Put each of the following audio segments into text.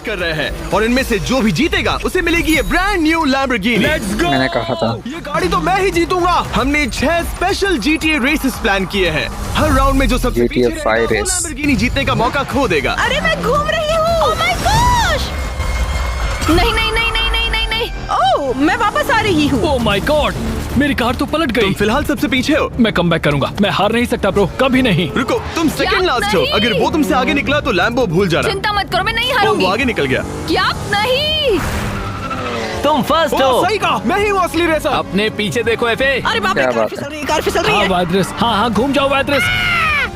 कर रहे हैं और इनमें से जो भी जीतेगा उसे मिलेगी ये brand new Lamborghini. Let's go. मैंने कहा था ये गाड़ी तो मैं ही जीतूंगा। हमने 6 स्पेशल GTA रेसेस प्लान किए हैं। हर राउंड में जो सबसे GTA पीछे रहेगा, 5 वो रेस। लैम्बोर्गिनी जीतने का मौका खो देगा। अरे मैं घूम रही हूँ। Oh my gosh. नहीं नहीं नहीं नहीं नहीं नहीं नहीं। ओह मैं वापस आ रही हूँ। ओह माय गॉड, मेरी कार तो पलट गई। तुम फिलहाल सबसे पीछे हो। मैं कम बैक करूंगा, मैं हार नहीं सकता ब्रो, कभी नहीं। रुको, तुम सेकंड लास्ट हो। नहीं? अगर वो तुमसे आगे निकला तो लैम्बो भूल जाना। चिंता मत करो, मैं नहीं वो हारूंगी। आगे निकल गया। क्या नहीं? तुम फर्स्ट ओ, सही कहा, मैं ही वो असली रेसर। अपने पीछे देखो एफे। अरे बाप रे, क्या कार बात फिसल है? रही है, कार फिसल रही हाँ है। वाद्रस, हाँ घूम जाओ वाद्रस।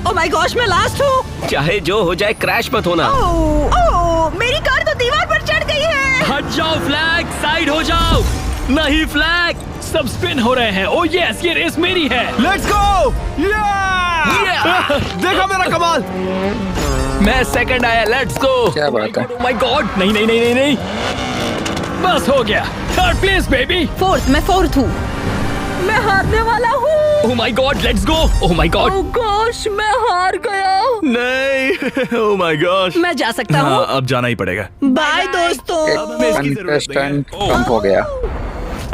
ओह माय गॉश, मैं लास्ट हूँ। चाहे जो हो जाए क्रैश मत होना। ओह मेरी कार तो दीवार पर चढ़ गई है। हट जाओ फ्लैग, साइड हो जाओ। नहीं फ्लैग, सब स्पिन हो रहे हैं। ओह यस, ये रेस मेरी है। Let's go. देखो मेरा कमाल। मैं सेकंड आया, लेट्स गो। क्या बात है? ओह माय गॉड, नहीं नहीं नहीं नहीं नहीं, बस हो गया। Third place baby. फोर्थ, मैं फोर्थ हूँ। मैं हारने वाला हूँ। ओह my God, let's go. Oh my god, oh gosh, मैं हार गया। नहीं। Oh my gosh. मैं जा सकता हाँ, हूँ। अब जाना ही पड़ेगा। बाय दोस्तों। अब हमें इसकी जरूरत नहीं है। कंटेस्टेंट कम हो गया।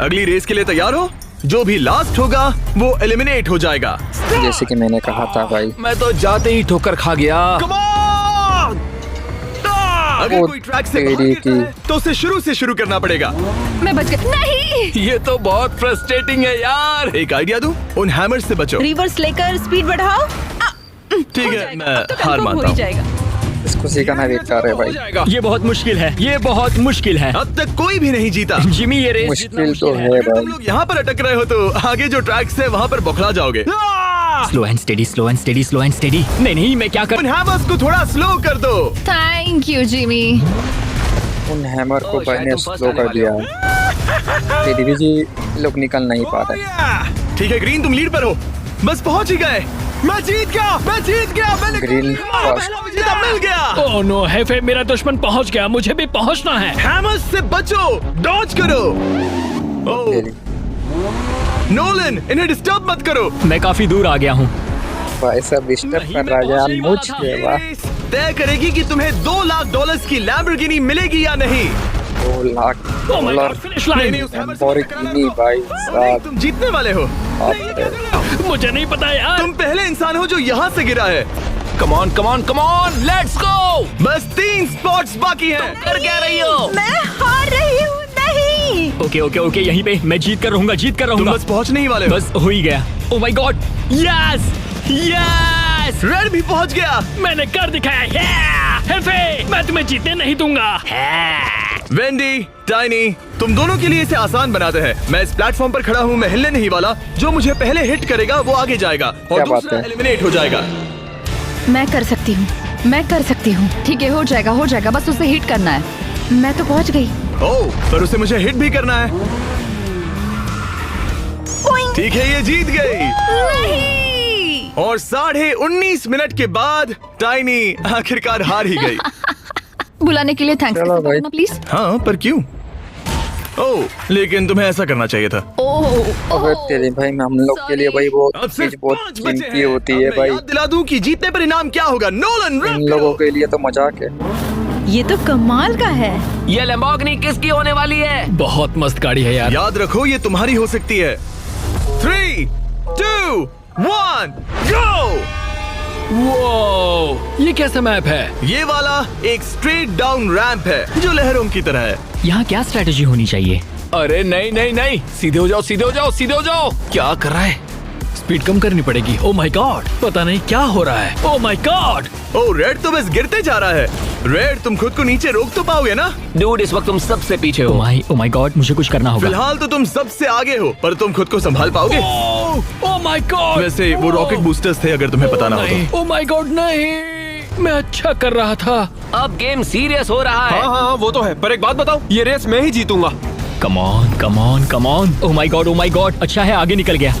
अगली रेस के लिए तैयार हो? जो भी लास्ट होगा वो एलिमिनेट हो जाएगा। जैसे कि मैंने कहा था भाई। मैं तो जाते ही ठोकर खा गया। Come on! अगर वो कोई ट्रैक से तेरी बाहर गिरता की। है, तो उसे शुरू से शुरू करना पड़ेगा। मैं बच गई। नहीं। ये तो बहुत फ्रस्ट्रेटिंग है यार। एक आइडिया दूं? उन हैमर से बचो। रिवर्स लेकर स्पीड बढ़ाओ। ठीक हो है, जाएगा, मैं अब तो हार confirm मानता हो ही हूँ। जाएगा। इसको सीखना बेकार है भाई। ये बहुत मुश्किल है, ये बहुत मुश्किल है। अब तक कोई भी नहीं जीता। जिमी ये रेस मुश्किल तो है अगर तुम भाई। लोग यहाँ पर अटक रहे हो तो आगे जो ट्रैक्स है वहाँ पर बौखला जाओगे। Slow and steady, slow and steady, slow and steady. नहीं नहीं, मैं क्या कर। उन हैमर्स को थोड़ा स्लो कर दो। Thank you Jimmy. उन हैमर को ओह, भाई शायद ने तुम फर्स्ट स्लो आने कर वाले दिया हो। है। तेरी जी लोग निकल नहीं पा रहे। ठीक है ग्रीन, तुम लीड पर हो। बस पहुंच ही गए। मैं जीत गया, मैं जीत गया। मैंने ग्रीन पहला फर्स्ट। विजेता मिल गया। ओह नो हेफे, मेरा दुश्मन पहुंच गया, मुझे भी पहुंचना है। हैमर्स से बचो, डॉज करो। ओह, तेरी नोलन, इन्हें डिस्टर्ब मत करो। मैं काफी दूर आ गया हूँ। भाई सब डिस्टर्ब नहीं, कर मैं रहा है यार। पहुंचने ही मुझ वाला था। के ये वाह। रेस तय करेगी कि तुम्हें $2 लाख की लैम्बोर्गिनी मिलेगी या नहीं। 2 lakh oh my dollar God, finish नहीं, लाइन। उस हैमर से लैम्बोर्गिनी भाई नहीं, साहब। तुम जीतने वाले हो। आप नहीं, ये क्या कर रहे हो? मुझे नहीं पता यार। तुम पहले इंसान हो जो यहाँ से गिरा है। Come on come on come on, let's go. बस 3 स्पॉट्स बाकी हैं। कर क्या रही हो? मैं हार रही हूँ। नहीं। ओके ओके ओके, यहीं पे मैं जीत कर रहूंगा, जीत कर तुम रहूंगा। बस पहुंचने ही वाले हो। बस हो ही गया। ओह my God, yes yes, red भी पहुंच गया। मैंने कर दिखाया। हेफे, मैं तुम्हें जीतने नहीं दूंगा। वेंडी, टाइनी, तुम दोनों के लिए इसे आसान बनाते हैं। मैं इस प्लेटफॉर्म पर खड़ा हूँ, मैं हिलने नहीं वाला। जो मुझे पहले हिट करेगा वो आगे जाएगा और क्या बात दूसरा है? एलिमिनेट हो जाएगा। मैं कर सकती हूँ, मैं कर सकती हूँ। ठीक है, हो जाएगा, बस उसे हिट करना है। मैं तो पहुँच गई। ओह, पर उसे मुझे हिट भी करना है। ठीक है, ये जीत गई। नहीं। और 19.5 मिनट के बाद टाइनी आखिरकार हार ही गई। बुलाने के लिए थैंक्स। चलो भाई। प्लीज। हाँ, पर क्यों? ओह, लेकिन तुम्हें ऐसा करना चाहिए था। अबे तेरी भाई, हम लोग के लिए भाई वो अब सिर्फ चीज बहुत 5 बचे कीमती हैं। होती अब है मैं भाई। याद दिला दूं कि जीतने पर इनाम क्या होगा। नोलन, इन लोगों के लिए तो मजाक है। ये तो कमाल का है। ये लैम्बोर्गिनी किसकी होने वाली है? बहुत मस्त गाड़ी है यार। याद रखो ये तुम्हारी हो सकती है। 3, 2, 1, गो! वो ये कैसा मैप है? ये वाला एक स्ट्रेट डाउन रैंप है जो लहरों की तरह है। यहाँ क्या स्ट्रेटेजी होनी चाहिए? अरे नहीं नहीं नहीं, सीधे हो जाओ, सीधे हो जाओ, सीधे हो जाओ। क्या कर रहा है? स्पीड कम करनी पड़ेगी। ओह माय गॉड, पता नहीं क्या हो रहा है। ओह माय गॉड, ओह, रेड तो बस गिरते जा रहा है। रेड, तुम खुद को नीचे रोक तो पाओगे ना? डूड, इस वक्त तुम सबसे पीछे हो। ओह माय गॉड, मुझे कुछ करना होगा। फिलहाल तो तुम सबसे आगे हो, पर तुम खुद को संभाल पाओगे? ओह माय गॉड, वैसे वो रॉकेट बूस्टर्स थे, अगर तुम्हें पता ना हो तो। ओह माय गॉड, नहीं, मैं अच्छा कर रहा था। अब गेम सीरियस हो रहा है। हाँ वो तो है, पर एक बात बताओ, ये रेस मैं ही जीतूंगा। Come on come on come on. Oh my god, अच्छा है आगे निकल गया।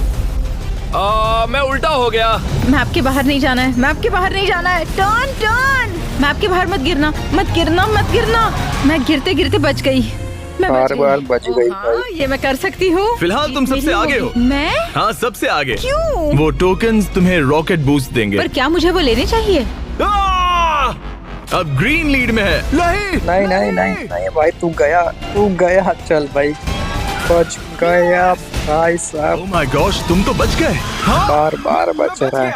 मैं उल्टा हो गया। मैप के बाहर नहीं जाना है, मैप के बाहर नहीं जाना है। टर्न टर्न, मैप के बाहर मत गिरना, मत गिरना, मत गिरना। मैं गिरते गिरते बच गई। मैं बार बच बार गई। बच गई हाँ, भाई। ये मैं कर सकती हूँ। फिलहाल तुम ये सबसे मेरी आगे होगी। हो। मैं? हाँ, सबसे आगे। क्यों? वो टोकन्स तुम्हें रॉकेट बूस्ट देंगे। पर क्या मुझे वो लेने चाहिए? आह! अब ग्रीन लीड में है। नहीं नहीं नहीं नहीं नहीं भाई, तू गया चल भाई, बच गया भाई साहब, ओह माय गॉश, तुम तो बच गए। बार बार बच रहा है।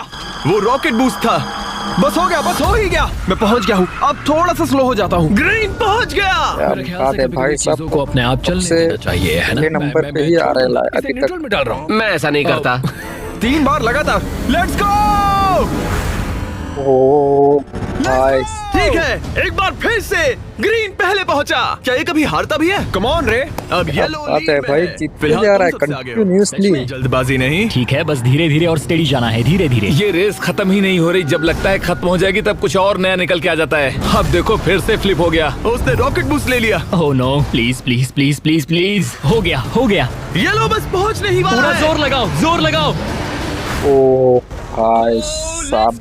वो रॉकेट बूस्ट था। बस हो गया, बस हो ही गया। मैं पहुंच गया हूँ, अब थोड़ा सा स्लो हो जाता हूँ। ग्रीन पहुंच गया। क्या मेरे ख्याल बात से है कभी भाई चीजों साहब, को अपने आप चलने से देना चाहिए, है ना? पहले नंबर पे ही आ रहा है इसे अभी न्यूट्रल तक। में डाल रहा हूँ। मैं ऐसा नहीं करता। 3 बार लगातार। Let's go. ओ भाई, ठीक है, एक बार फिर से ग्रीन पहले पहुंचा। क्या ये कभी हारता भी है? कम ऑन रे। अब येलो बात है भाई, जीतते जा रहा है कंटिन्यूअसली। जल्दबाजी नहीं। ठीक है, बस धीरे धीरे और स्टेडी जाना है, धीरे धीरे। ये रेस खत्म ही नहीं हो रही। जब लगता है खत्म हो जाएगी तब कुछ और नया निकल के आ जाता है। अब देखो फिर से फ्लिप हो गया। उसने रॉकेट बूस्ट ले लिया। Oh no, please please please please please, हो गया। येलो बस पहुंच नहीं वाला पूरा है। जोर लगाओ। ओ भाई साहब,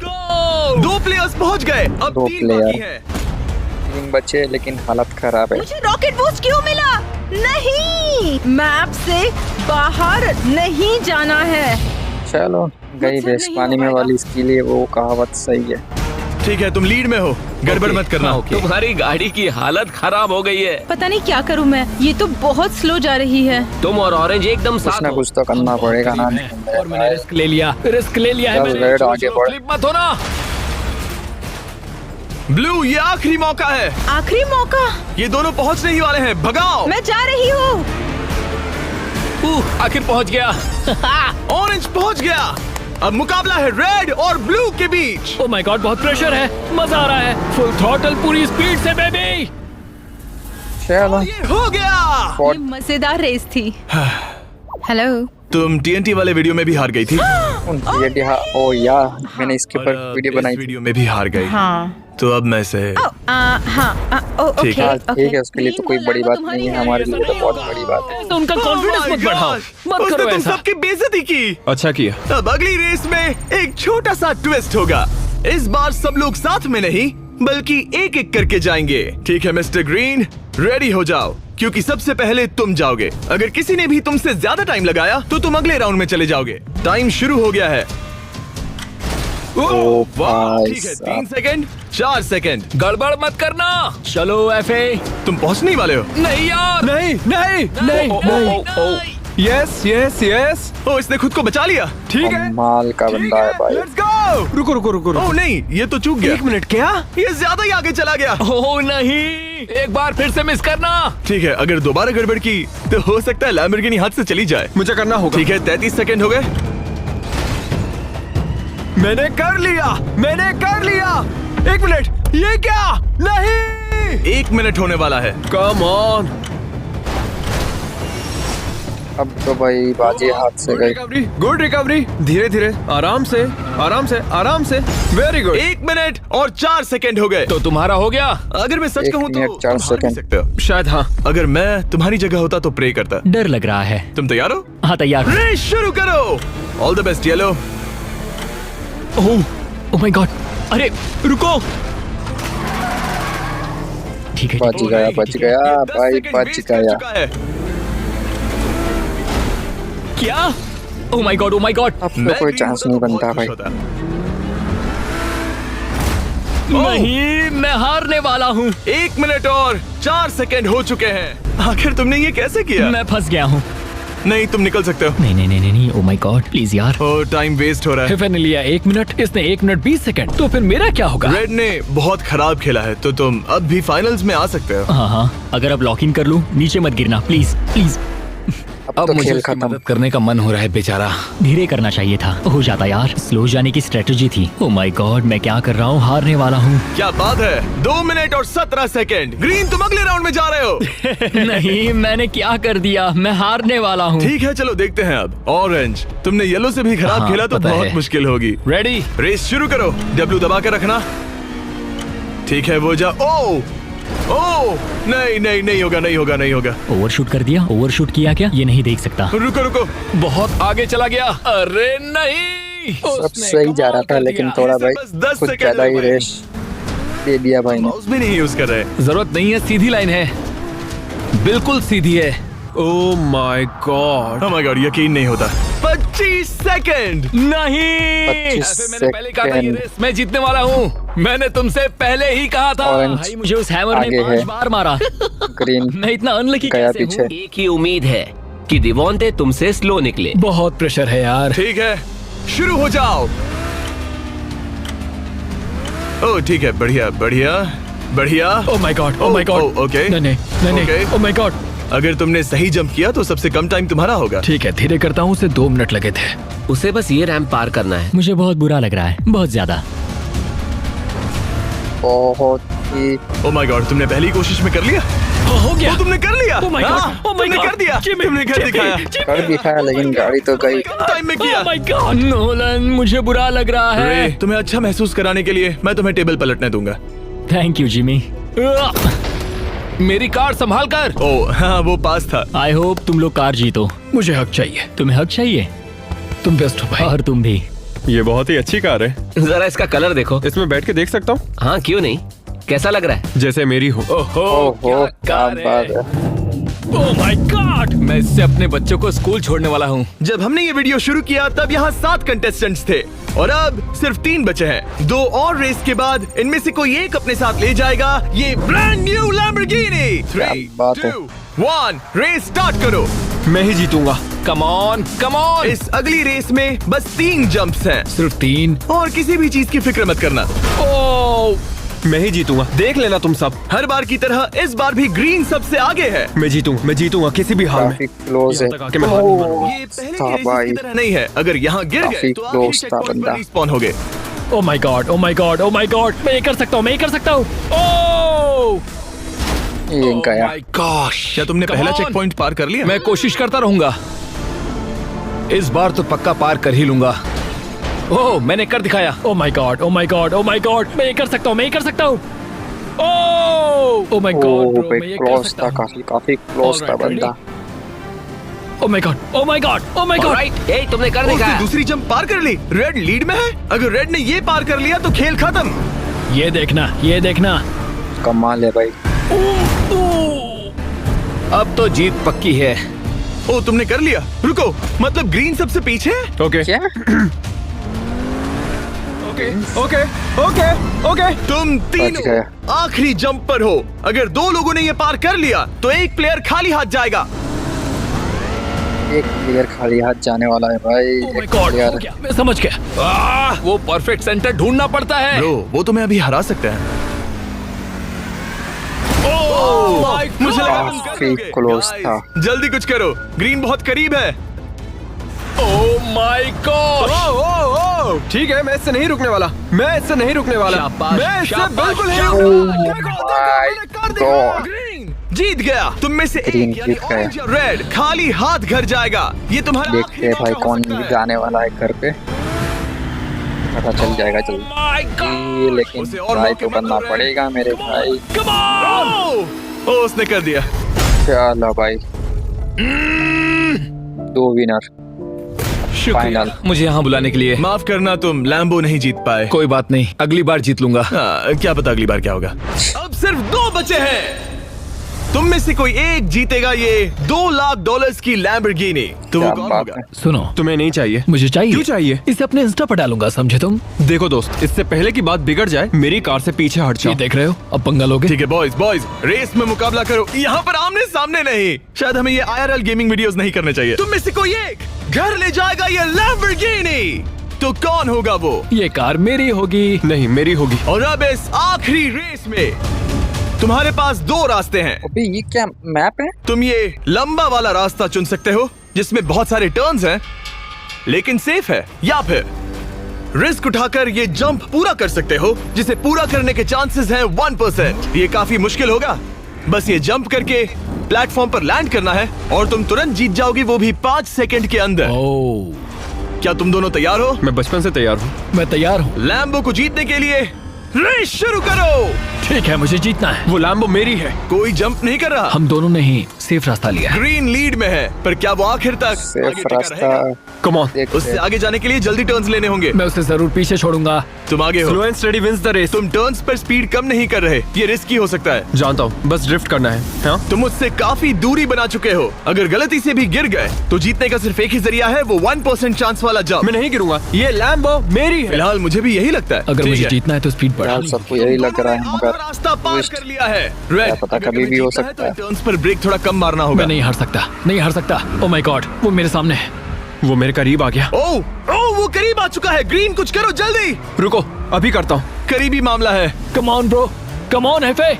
2 प्लेयर्स पहुंच गए। अब 2 3 बाकी प्लेयर। हैं। 3 बचे लेकिन हालत खराब है। मुझे रॉकेट बूस्ट क्यों मिला? नहीं, मैप से बाहर नहीं जाना है। चलो गई मकसद भैंस नहीं पानी हो में पाएगा। वाली, इसके लिए वो कहावत सही है। ठीक है, तुम लीड में हो, गड़बड़ मत करना। तुम्हारी गाड़ी की हालत खराब हो गई है। पता नहीं क्या करूं मैं, ये तो बहुत स्लो जा रही है। तुम और ऑरेंज एकदम कुछ साथ ना हो। कुछ तो करना पड़ेगा ना। और मैंने रिस्क ले लिया है चल, मैंने। रेड आगे बढ़। फ्लिप मत होना। ब्लू, ये आखिरी मौका है। आखिरी मौका। ये दोनों पहुंचने ही वाले हैं, भगाओ। मैं जा रही हूँ। आखिर पहुंच गया। ऑरेंज पहुंच गया। अब मुकाबला है रेड और ब्लू के बीच। ओह माय गॉड, बहुत प्रेशर है, मजा आ रहा है। फुल थ्रॉटल, पूरी स्पीड से बेबी। चलो ये हो गया। ये मजेदार रेस थी। हेलो। तुम TNT वाले वीडियो में भी हार गई थी ओ यार, मैंने इसके ऊपर वीडियो इस बनाई थी। वीडियो में भी हार गई। हाँ। तो अब मैं से ओके, ठीक है, उसके लिए तो कोई बड़ी बात नहीं है, हमारे लिए तो बहुत बड़ी बात है। तो उनका कॉन्फिडेंस मत बढ़ाओ, मत करो तुम ऐसा। सबकी बेइज्जती की। अच्छा किया। अब अगली रेस में एक छोटा सा ट्विस्ट होगा। इस बार सब लोग साथ में नहीं बल्कि एक एक करके जाएंगे। ठीक है मिस्टर ग्रीन, रेडी हो जाओ क्योंकि सबसे पहले तुम जाओगे। अगर किसी ने भी तुमसे ज्यादा टाइम लगाया तो तुम अगले राउंड में चले जाओगे। टाइम शुरू हो गया है। ओ वाह, भाई ठीक है, साहब। 3 सेकंड, 4 सेकंड। गड़बड़ मत करना। चलो FA। तुम पहुंचने ही वाले हो। नहीं यार। नहीं। यस। ओ, इसने खुद को बचा लिया। ठीक है। कमाल का बंदा है भाई। Let's go. रुको। ओह नहीं, ये तो चूक गया। 1 मिनट क्या? ये ज्यादा ही आगे चला गया। ओह नहीं, एक बार फिर से मिस करना। ठीक है, अगर दोबारा गड़बड़ की तो हो सकता है लैम्बोर्गिनी हाथ से चली जाए। मुझे करना होगा। ठीक है, 33 सेकंड हो गए। मैंने कर लिया। 1 मिनट, ये क्या? नहीं। 1 मिनट होने वाला है। Come on. अब तो भाई बाजी हाथ से गई। Good recovery. धीरे आराम से। Very good. 1 मिनट और 4 सेकंड हो गए। तो तुम्हारा हो गया। अगर मैं सच 1 कहूँ तो मिनट, 4 तुम हार भी सेकंड। सकते हो। शायद हाँ। अगर मैं तुम्हारी जगह होता तो प्रे करता। डर लग रहा है। तुम तैयार हो? हाँ, तैयार। रेस शुरू करो। All the best yellow. Oh my God, अरे रुको। ठीक है, बच गया भाई, बच गया। क्या? ओह माय गॉड। अब तो कोई चांस नहीं बनता भाई। नहीं, मैं हारने वाला हूँ। 1 मिनट और 4 सेकंड हो चुके हैं। आखिर तुमने ये कैसे किया? मैं फंस गया हूँ। नहीं, तुम निकल सकते हो। नहीं, ओह माय गॉड, प्लीज यार। ओ, टाइम वेस्ट हो रहा है। फिर ने लिया 1 मिनट, इसने 1 मिनट 20 सेकंड, तो फिर मेरा क्या होगा? रेड ने बहुत खराब खेला है तो तुम अब भी फाइनल्स में आ सकते हो। हाँ, अगर अब लॉक इन कर लूँ, नीचे मत गिरना प्लीज। अब तो मुझे खेल उसकी खत्म। मदद करने का मन हो रहा है बेचारा। धीरे करना चाहिए था, हो जाता यार। स्लो जाने की स्ट्रेटेजी थी। ओह माय गॉड, मैं क्या कर रहा हूँ, हारने वाला हूँ। क्या बात है। 2 मिनट और 17 सेकंड। ग्रीन, तुम अगले राउंड में जा रहे हो। नहीं, मैंने क्या कर दिया, मैं हारने वाला हूँ। ठीक है, चलो देखते हैं अब। ऑरेंज, तुमने येलो से भी खराब हाँ, खेला तो पता बहुत है। मुश्किल होगी। रेडी। रेस शुरू करो। W दबा कर रखना। ठीक है, वो जा। ओ नहीं होगा। ओवरशूट कर दिया, ओवरशूट किया क्या, ये नहीं देख सकता। रुको। बहुत आगे चला गया। अरे नहीं। सब सही जा रहा था लेकिन थोड़ा भाई बस 10 कुछ सेकंड ज्यादा ही है भाई। रेस दे दिया भाई ने। माउस भी नहीं यूज कर रहे। जरूरत नहीं है, सीधी लाइन है, बिल्कुल सीधी है। ओह my God. Oh my God, यकीन नहीं होता। 25 सेकंड। नहीं 25 ऐसे मैंने पहले कहा था ये सेकंड। रेस मैं जीतने वाला हूँ। मैंने तुमसे पहले ही कहा था। ऑरेंज भाई मुझे उस हैमर ने आगे 5 है। बार मारा। ग्रीन मैं इतना अनलकी गया कैसे पीछे। हूँ? एक ही उम्मीद है कि दिवोंते तुमसे स्लो निकले। बहुत प्रेशर है यार। ठीक है, शुरू हो जाओ। ओ ठीक है, बढ़िया बढ़िया बढ़िया। Oh my God, oh my God. Okay नहीं नहीं नहीं Okay. नहीं, ओ माय गॉड। अगर तुमने सही जंप किया तो सबसे कम टाइम तुम्हारा होगा। ठीक है, धीरे करता हूँ, उसे 2 मिनट लगे थे। उसे बस ये रैंप पार करना है। मुझे बहुत बुरा लग रहा है, बहुत ज्यादा। बहुत ही ओ माय गॉड, तुमने पहली कोशिश में कर लिया। हो गया। ओ तुमने कर लिया। Oh my God, हाँ, oh my तुमने God. कर दिया। Jimmy, तुमने कर Jimmy, दिखाया। Jimmy. कर दिखाया, लेकिन गाड़ी तो गई। कम टाइम में किया। Oh my God, नोलन, मुझे बुरा लग रहा रे, है। तुम्हें अच्छा महसूस कराने के लिए मैं तुम्हें टेबल पलटने दूंगा। Thank you Jimmy. मेरी कार संभाल कर। ओ हाँ, वो पास था। आई होप तुम लोग कार जीतो। मुझे हक चाहिए। तुम्हें हक चाहिए? तुम बेस्ट हो भाई। और तुम भी। ये बहुत ही अच्छी कार है। जरा इसका कलर देखो। इसमें बैठ के देख सकता हूँ हाँ क्यों नहीं, कैसा लग रहा है? जैसे मेरी हो। ओहो ओहो क्या बात है। ओह माय गॉड। मैं इससे अपने बच्चों को स्कूल छोड़ने वाला हूँ। जब हमने ये वीडियो शुरू किया तब यहाँ 7 कंटेस्टेंट्स थे और अब सिर्फ 3 बचे हैं। 2 और रेस के बाद इनमें से कोई एक अपने साथ ले जाएगा ये ब्रांड न्यू लैम्बोर्गिनी। 3, बात है। 2, 1, रेस स्टार्ट करो। मैं ही जीतूंगा। Come on come on. इस अगली रेस में बस 3 जंप्स हैं सिर्फ 3? और किसी भी चीज की फिक्र मत करना। ओ मैं ही जीतूंगा, देख लेना तुम सब। हर बार की तरह इस बार भी ग्रीन सबसे आगे है। मैं जीतूंगा किसी भी हाल में। काफी क्लोज है। यहाँ तक आके मैं हार नहीं मानूंगा। ये पहले था की रेस भाई। की तरह नहीं है। अगर यहाँ गिर गए काफी तो आखिरी close था checkpoint पर बंदा। रिस्पॉन हो गए। ओह my god, oh my god, oh my God. मैं ये कर सकता हूँ, मैं ये कर सकता हूँ। ओह ये गया। माय गॉश, क्या तुमने Come पहला on. चेक पॉइंट पार कर लिया? मैं कोशिश करता रहूंगा। इस बार तो पक्का पार कर ही लूंगा। ओह मैंने कर दिखाया। ओह my god, oh my god, oh my God. मैं ये कर सकता हूँ, मैं ये कर सकता हूँ। ओह माय गॉड ओह ब्रो, भाई मैं ये कर क्लोज सकता था, हूँ। काफी क्लोज था Alright, बंदा। Oh my god, oh my god, oh my god. Alright, ए तुमने कर उसने दिखाया। दूसरी जंप पार कर ली। रेड लीड में है। अगर रेड ने ये पार कर लिया तो खेल खत्म। ये देखना, ये देखना। कमाल है भाई। अब तो जीत पक्की है। ओ तुमने कर लिया। रुको, मतलब ग्रीन सबसे पीछे है? ओके क्या? Okay okay okay. तुम बच तीनों गया। आखिरी जंप पर हो। अगर 2 लोगों ने ये पार कर लिया तो एक प्लेयर खाली हाथ जाएगा। एक प्लेयर खाली हाथ जाने वाला है भाई। ओह माय एक गॉड, player- हो गया, मैं समझ गया। वो परफेक्ट सेंटर ढूंढना पड़ता है। ब्रो, वो तुम्हें अभी हरा सकते हैं। मुझे लगा तुम कर काफी लोगे। close Guys, था। जल्दी कुछ करो, ग्रीन बहुत करीब है। ओह माय गॉड। ओ ठीक है, मैं इससे नहीं रुकने वाला। मैं इससे नहीं रुकने वाला। शाबाश, मैं इससे शाबाश, बिल्कुल नहीं शाबाश। रुकूंगा। ग्रीन जीत गया। तुम में से Green एक यानी जीत गया। ऑरेंज या रेड खाली हाथ घर जाएगा। ये तुम्हारा देखते आखिरी हैं भाई मौका हो कौन सकता है। जाने वाला है घर पे। पता चल जाएगा जल्दी। माय ये लेकिन उसे और भाई मौके तो मत बनना दो रे। पड़ेगा मेरे भाई। ओ, उसने कर दिया। चलो भाई। 2 विनर फाइनल। मुझे यहाँ बुलाने के लिए। माफ करना, तुम लैम्बो नहीं जीत पाए। कोई बात नहीं, अगली बार जीत लूंगा। हाँ, क्या पता अगली बार क्या होगा। अब सिर्फ 2 बचे हैं। तुम में से कोई एक जीतेगा ये $2 लाख की लैम्बोर्गिनी। तो वो क्या कौन बात होगा? है। सुनो, तुम्हें नहीं चाहिए। मुझे चाहिए। क्यों चाहिए? इसे अपने इंस्टा पर डालूंगा, समझे तुम? देखो दोस्त, इससे पहले की बात बिगड़ जाए, मेरी कार से पीछे हट ये जाओ। देख रहे हो, अब पंगा लोगे। ठीक है बॉयज, रेस में मुकाबला करो। यहाँ पर आमने सामने नहीं। शायद हमें ये IRL गेमिंग वीडियोस नहीं करने चाहिए। तुम में से कोई एक घर ले जाएगा ये लैम्बोर्गिनी। तो कौन होगा वो? ये कार मेरी होगी। नहीं, मेरी होगी। और अब इस आखिरी रेस में तुम्हारे पास 2 रास्ते हैं। अबे ये क्या मैप है? तुम ये लंबा वाला रास्ता चुन सकते हो जिसमें बहुत सारे टर्न्स हैं लेकिन सेफ है, या फिर रिस्क उठाकर ये जंप पूरा कर सकते हो जिसे पूरा करने के चांसेस हैं 1%। ये काफी मुश्किल होगा। बस ये जंप करके प्लेटफॉर्म पर लैंड करना है और तुम तुरंत जीत जाओगे, वो भी 5 सेकंड के अंदर। ओह, क्या तुम दोनों तैयार हो? मैं बचपन से तैयार हूँ। मैं तैयार हूँ। लैम्बो को जीतने के लिए रेस शुरू करो। ठीक है, मुझे जीतना है। वो लैम्बो मेरी है। कोई जंप नहीं कर रहा। हम दोनों नहीं, सेफ रास्ता लिया है। ग्रीन लीड में है, पर क्या वो आखिर तक आगे सेफ टिका रास्ता रहेगा? कम ऑन, उससे आगे जाने के लिए जल्दी टर्न्स लेने होंगे। मैं उसे जरूर पीछे छोड़ूंगा। तुम आगे स्लो हो। And steady wins the race. तुम टर्न्स पर स्पीड कम नहीं कर रहे, ये रिस्की हो सकता है। जानता हूँ, बस ड्रिफ्ट करना है। हाँ? तुम मुझसे काफी दूरी बना चुके हो। अगर गलती से भी गिर गए तो जीतने का सिर्फ एक ही जरिया है, वो 1% चांस वाला जंप। मैं नहीं गिरूंगा, ये लैम्बो मेरी है। फिलहाल मुझे भी यही लगता है। अगर ठीक मुझे है। जीतना है तो स्पीड बढ़ा। यार सबको यही लग रहा है, बहुत मगर बड़ा रास्ता पार twist कर लिया है। क्या रेड, पता अगर कभी तुम्हें भी हो जीतना है सकता है। तो टर्न्स पर ब्रेक थोड़ा कम मारना होगा। मैं नहीं हार सकता, नहीं हार सकता। ओ माय गॉड, वो मेरे सामने है। वो मेरे करीब आ गया। ओह, वो करीब आ चुका है। ग्रीन, कुछ करो जल्दी। रुको, अभी करता हूँ। करीबी मामला है। Come on bro, come on हेफे,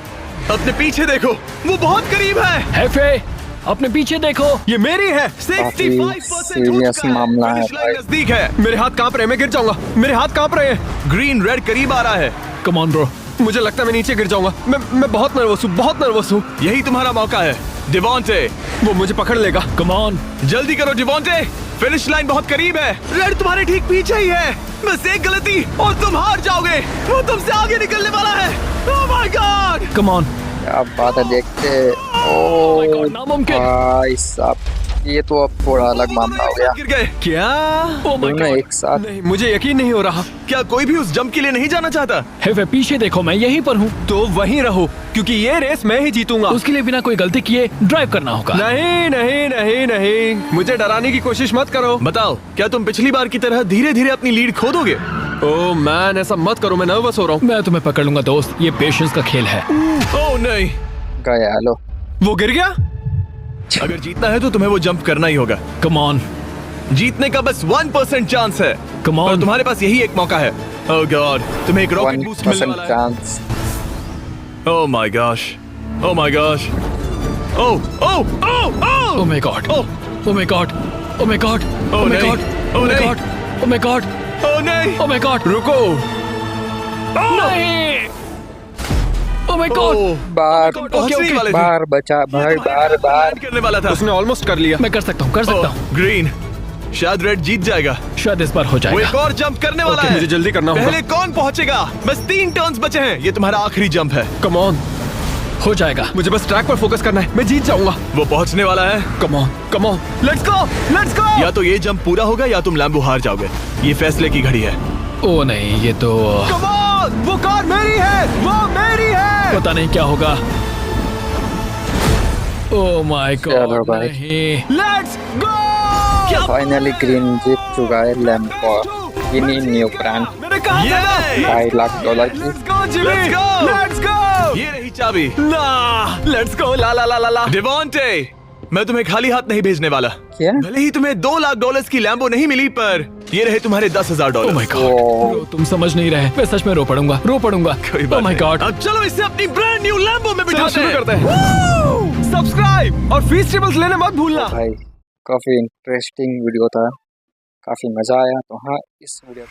अपने पीछे देखो, वो बहुत करीब है। हेफे, अपने पीछे देखो। ये मेरी है। 65% हो serious चुका है। मामला है Finish line भाई। नजदीक है। मेरे हाथ कांप रहे हैं, मैं गिर जाऊंगा। मेरे हाथ कांप रहे हैं। ग्रीन रेड करीब आ रहा है। Come on bro. मुझे लगता है मैं नीचे गिर जाऊंगा। मैं बहुत नर्वस हूँ, बहुत नर्वस हूँ। यही तुम्हारा मौका है डिवॉन्टे। वो मुझे पकड़ लेगा। Come on. जल्दी करो डिवॉन्टे, फिनिश लाइन बहुत करीब है। रेड तुम्हारे ठीक पीछे ही है। बस एक गलती और तुम हार जाओगे। वो तुमसे आगे निकलने वाला है। ओह माय गॉड। Come on. क्या बात है, देखते। my God, ओ नामुमकिन। भाई साहब, ये तो अब थोड़ा अलग मामला हो गया। गिर गए। क्या? ओ माय दोनों गॉड। एक साथ। नहीं, मुझे यकीन नहीं हो रहा। क्या कोई भी उस जंप के लिए नहीं जाना चाहता? हेफे पीछे देखो, मैं यहीं पर हूँ। तो वहीं रहो, क्योंकि ये रेस मैं ही जीतूंगा। उसके लिए बिना कोई गलती किए ड्राइव करना होगा। नहीं नहीं नहीं नहीं, मुझे डराने की कोशिश मत करो। बताओ, क्या तुम पिछली बार की तरह धीरे धीरे अपनी लीड खो दोगे? ओह मैन, ऐसा मत करो, मैं नर्वस हो रहा हूँ। मैं तुम्हें पकड़ लूंगा दोस्त, ये पेशेंस का खेल है। ओह नहीं, गया लो। वो गिर गया। अगर जीतना है तो तुम्हें वो जंप करना ही होगा। कम ऑन, जीतने का बस 1% चांस है। कम और ऑन। तुम्हारे पास यही एक मौका है। ओह गॉड, तुम्हें एक रॉकेट बूस्ट मिलने 1% वाला है। Chance. Oh my gosh, oh my gosh, oh oh oh oh oh my god, oh oh my God, oh my God, oh my नहीं, गॉड, ओ ओ माय नहीं। गॉड, ओ माय गॉड, ओह नहीं, oh my God, रुको। नहीं, oh my god. ओह, बार पहुंचने ही वाले थे। बार बचा भाई, बार बार। करने वाला था। उसने ऑलमोस्ट कर लिया। मैं कर सकता हूँ, कर सकता हूँ। ओह, ग्रीन, शायद रेड जीत जाएगा। शायद इस बार हो वो जाएगा। एक और जंप करने वाला ओके, है। मुझे जल्दी करना होगा। पहले कौन पहुंचेगा? बस 3 टर्न्स बचे हैं। ये तुम्हारा आखिरी जंप है। कम ऑन, हो जाएगा। मुझे बस ट्रैक पर फोकस करना है, मैं जीत जाऊंगा। वो पहुंचने वाला है। Come on, come on, let's go, let's go. या तो ये जंप पूरा होगा या तुम लैम्बो हार जाओगे। ये फैसले की घड़ी है। ओ नहीं, ये तो कम ऑन, वो कार मेरी है, वो मेरी है। पता नहीं क्या होगा। ओ माय चलो गॉड, भाई। नहीं। Let's go. फाइनली ग्रीन जीत चुका है लैम्बो इन न्यू ब्रांड। मैंने कहा था ना। $5 लाख की। Let's go Jimmy, Let's go. Let's go. ये रही चाबी। ला, लेट्स गो, ला ला ला ला ला। डिवॉन्टे, मैं तुम्हें खाली हाथ नहीं भेजने वाला। क्या? भले ही तुम्हें $2 लाख की लैम्बो नहीं मिली, पर ये रहे तुम्हारे ओ $10,000। माय गॉड, तुम समझ नहीं रहे। मैं सच में रो पड़ूंगा, रो पड़ूंगा। कोई ओ बात माय नहीं। गॉड। अब चलो इसे अपनी ब्रांड न्यू लैम्बो में चलो बिठाते शुरू हैं। करते हैं। सब्सक्राइब और फेस्टिवल्स लेने मत भूलना। भाई काफी इंटरेस्टिंग वीडियो था, काफी मजा आया। तो हाँ, इस वीडियो